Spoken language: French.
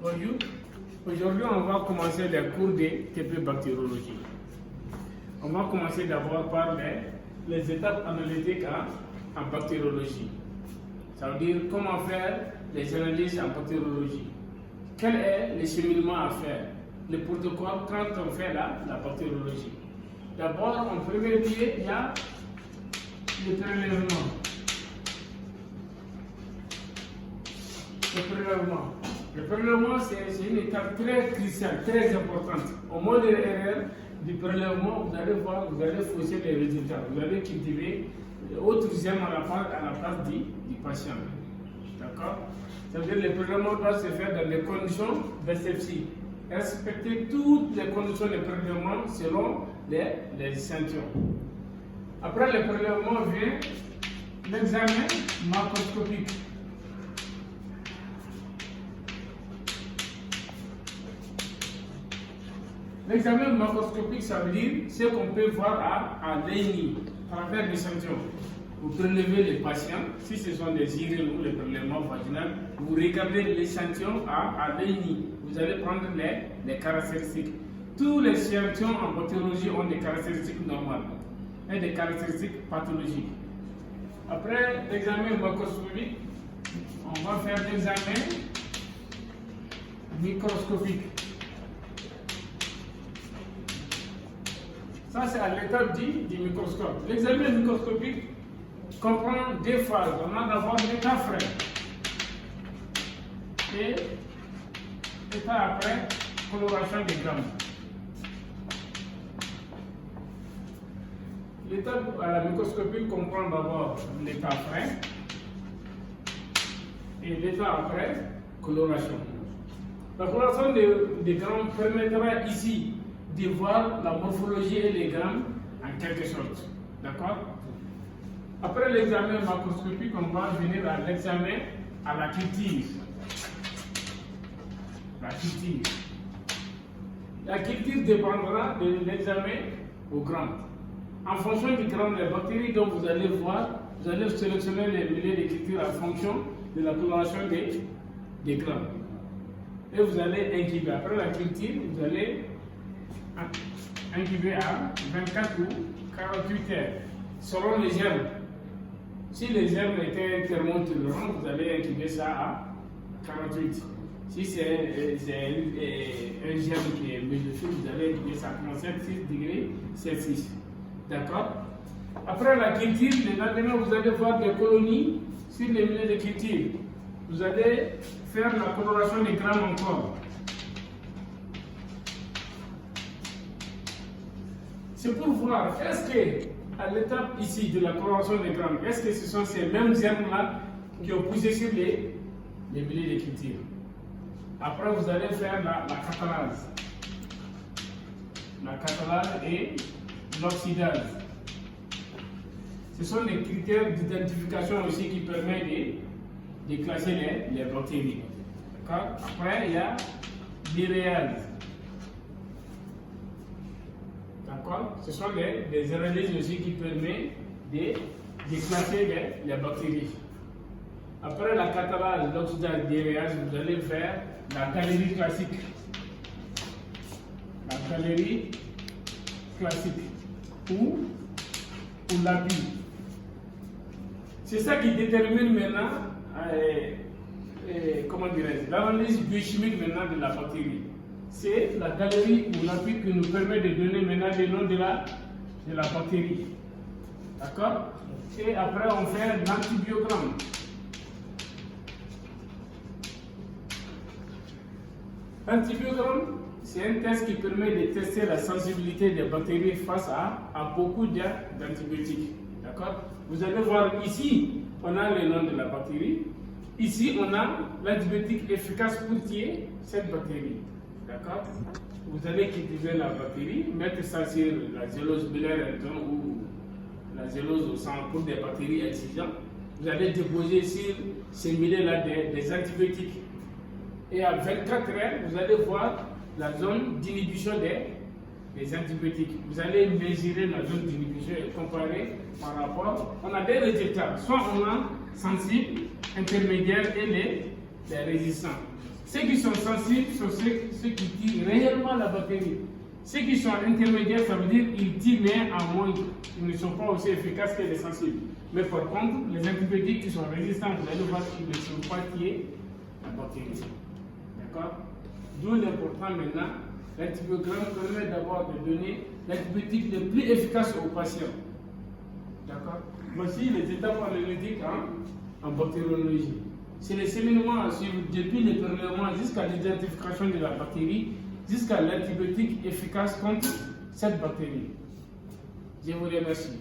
Bonjour. Aujourd'hui, on va commencer les cours de TP bactériologie. On va commencer d'abord par les étapes analytiques en bactériologie. Ça veut dire comment faire les analyses en bactériologie. Quel est le cheminement à faire, le protocole quand on fait la bactériologie. D'abord, en premier lieu, il y a le prélèvement. Le prélèvement, c'est une étape très cruciale, très importante. Au moins de l'erreur du prélèvement, vous allez voir, vous allez fausser les résultats. Vous allez cultiver autre germe à la place du patient. D'accord? Ça veut dire que le prélèvement doit se faire dans des conditions d'asepsie. Respecter toutes les conditions de prélèvement selon les échantillons. Après le prélèvement vient l'examen macroscopique. L'examen macroscopique, ça veut dire ce qu'on peut voir à l'œil nu, à travers l'échantillon. Vous prélevez les patients, si ce sont des urines ou les prélèvements vaginaux, vous regardez l'échantillon à l'œil nu. Vous allez prendre les caractéristiques. Tous les échantillons en bactériologie ont des caractéristiques normales et des caractéristiques pathologiques. Après l'examen macroscopique, on va faire l'examen microscopique. Ça, c'est à l'étape du microscope. L'examen microscopique comprend deux phases. On a d'abord l'état frais et l'état après, coloration des grammes. L'étape à la microscopie comprend d'abord l'état frais et l'état après, coloration. La coloration des grammes permettra ici de voir la morphologie et les grammes en quelque sorte. D'accord? Après l'examen macroscopique, on va venir à l'examen à la culture. La culture dépendra de l'examen au gramme. En fonction du gramme des bactéries dont vous allez voir, vous allez sélectionner les milliers de cultures en fonction de la coloration des grammes. Et vous allez incuber. Après la culture, vous allez incuber à 24 ou 48 heures, selon les germes. Si les germes étaient thermotolérants, vous allez incuber ça à 48. Si c'est un germe qui est mésophile, vous allez incuber ça à 37,6 degrés Celsius. D'accord? Après la culture, le lendemain, vous allez voir des colonies sur les milliers de cultures. Vous allez faire la coloration des grammes encore. C'est pour voir, est-ce que, à l'étape ici de la coloration des grammes, est-ce que ce sont ces mêmes germes-là qui ont poussé sur les milliers de cultures? Après, vous allez faire la catalase. La catalase et l'oxydase. Ce sont les critères d'identification aussi qui permettent de classer les bactéries. Après, il y a l'uréase. Ce sont des analyses aussi qui permettent de classer les bactéries. Après la catalase, l'oxydase, l'uréase, vous allez faire la galerie classique. La galerie classique ou l'abus. C'est ça qui détermine maintenant l'analyse biochimique maintenant de la bactérie. C'est la galerie ou l'appui qui nous permet de donner maintenant le nom de la bactérie. D'accord? Et après, on fait l'antibiogramme. L'antibiogramme, c'est un test qui permet de tester la sensibilité des bactéries face à beaucoup d'antibiotiques. D'accord? Vous allez voir ici, on a le nom de la bactérie. Ici, on a l'antibiotique efficace pour tuer cette bactérie. D'accord? Vous allez cultiver la bactérie, mettre ça sur la zélose biliaire ou la zélose au sang pour des bactéries exigeantes. Vous allez déposer sur ces milliers-là des antibiotiques. Et à 24 heures, vous allez voir la zone d'inhibition des antibiotiques. Vous allez mesurer la zone d'inhibition et comparer par rapport. On a des résultats. Soit on a sensible, intermédiaire et les résistants. Ceux qui sont sensibles sont ceux qui tirent réellement la bactérie. Ceux qui sont intermédiaires, ça veut dire qu'ils tirent mais en moins. Ils ne sont pas aussi efficaces que les sensibles. Mais par contre, les antibiotiques qui sont résistants à l'élevage, ils ne sont pas tués la bactérie. D'accord? D'où l'important maintenant, l'antibiogramme permet d'abord de donner l'antibiotique le plus efficace aux patients. D'accord? Voici les étapes analytiques en bactériologie. C'est le cheminement à suivre depuis le prélèvement jusqu'à l'identification de la bactérie, jusqu'à l'antibiotique efficace contre cette bactérie. Je vous remercie.